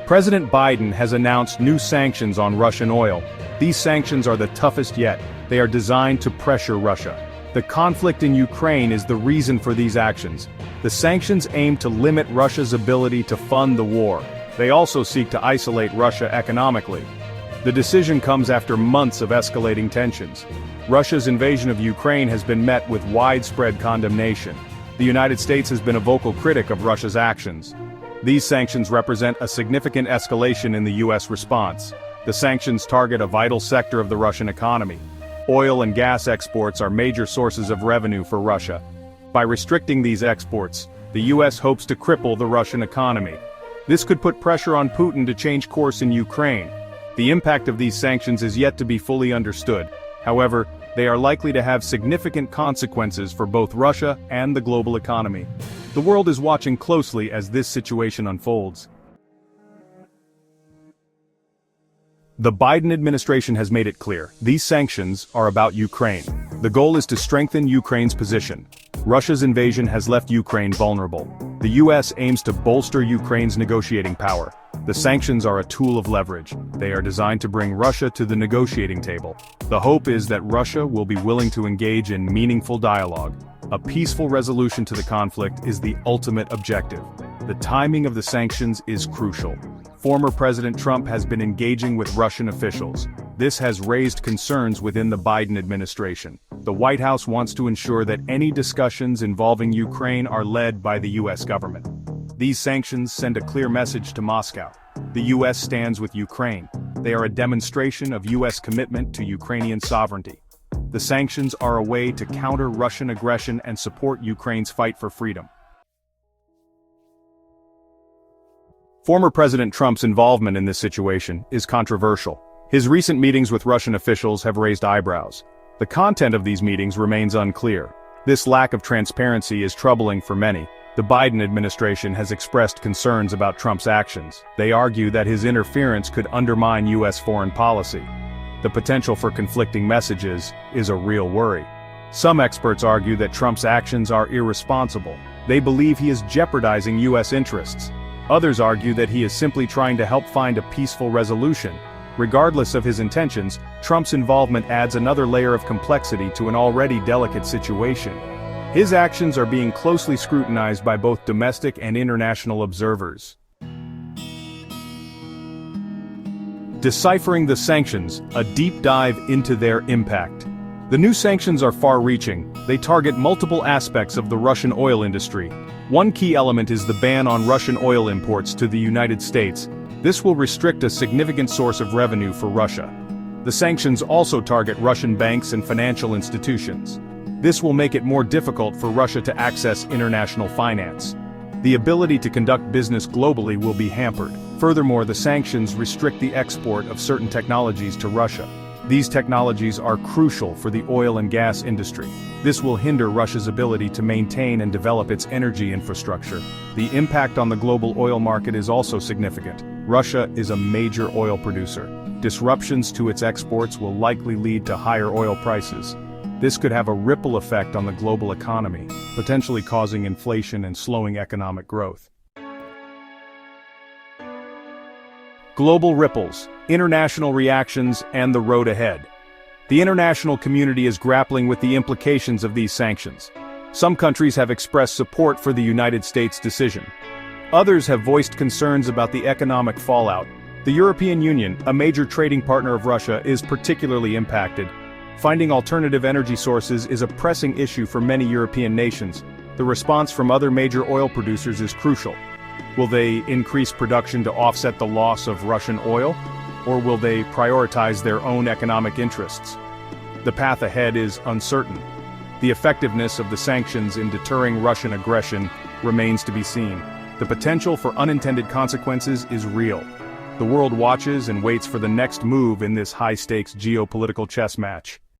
President Biden has announced new sanctions on Russian oil. These sanctions are the toughest yet. They are designed to pressure Russia. The conflict in Ukraine is the reason for these actions. The sanctions aim to limit Russia's ability to fund the war. They also seek to isolate Russia economically. The decision comes after months of escalating tensions. Russia's invasion of Ukraine has been met with widespread condemnation. The United States has been a vocal critic of Russia's actions. These sanctions represent a significant escalation in the U.S. response. The sanctions target a vital sector of the Russian economy. Oil and gas exports are major sources of revenue for Russia. By restricting these exports, the U.S. hopes to cripple the Russian economy. This could put pressure on Putin to change course in Ukraine. The impact of these sanctions is yet to be fully understood. However, they are likely to have significant consequences for both Russia and the global economy. The world is watching closely as this situation unfolds. The Biden administration has made it clear, these sanctions are about Ukraine. The goal is to strengthen Ukraine's position. Russia's invasion has left Ukraine vulnerable. The U.S. aims to bolster Ukraine's negotiating power. The sanctions are a tool of leverage. They are designed to bring Russia to the negotiating table. The hope is that Russia will be willing to engage in meaningful dialogue. A peaceful resolution to the conflict is the ultimate objective. The timing of the sanctions is crucial. Former President Trump has been engaging with Russian officials. This has raised concerns within the Biden administration. The White House wants to ensure that any discussions involving Ukraine are led by the U.S. government. These sanctions send a clear message to Moscow. The U.S. stands with Ukraine. They are a demonstration of U.S. commitment to Ukrainian sovereignty. The sanctions are a way to counter Russian aggression and support Ukraine's fight for freedom. Former President Trump's involvement in this situation is controversial. His recent meetings with Russian officials have raised eyebrows. The content of these meetings remains unclear. This lack of transparency is troubling for many. The Biden administration has expressed concerns about Trump's actions. They argue that his interference could undermine U.S. foreign policy. The potential for conflicting messages is a real worry. Some experts argue that Trump's actions are irresponsible. They believe he is jeopardizing U.S. interests. Others argue that he is simply trying to help find a peaceful resolution. Regardless of his intentions, Trump's involvement adds another layer of complexity to an already delicate situation. His actions are being closely scrutinized by both domestic and international observers. Deciphering the sanctions, a deep dive into their impact. The new sanctions are far-reaching. They target multiple aspects of the Russian oil industry. One key element is the ban on Russian oil imports to the United States. This will restrict a significant source of revenue for Russia. The sanctions also target Russian banks and financial institutions. This will make it more difficult for Russia to access international finance. The ability to conduct business globally will be hampered. Furthermore, the sanctions restrict the export of certain technologies to Russia. These technologies are crucial for the oil and gas industry. This will hinder Russia's ability to maintain and develop its energy infrastructure. The impact on the global oil market is also significant. Russia is a major oil producer. Disruptions to its exports will likely lead to higher oil prices. This could have a ripple effect on the global economy, potentially causing inflation and slowing economic growth. Global ripples, international reactions, and the road ahead. The international community is grappling with the implications of these sanctions. Some countries have expressed support for the United States' decision. Others have voiced concerns about the economic fallout. The European Union, a major trading partner of Russia, is particularly impacted. Finding alternative energy sources is a pressing issue for many European nations. The response from other major oil producers is crucial. Will they increase production to offset the loss of Russian oil? Or will they prioritize their own economic interests? The path ahead is uncertain. The effectiveness of the sanctions in deterring Russian aggression remains to be seen. The potential for unintended consequences is real. The world watches and waits for the next move in this high-stakes geopolitical chess match.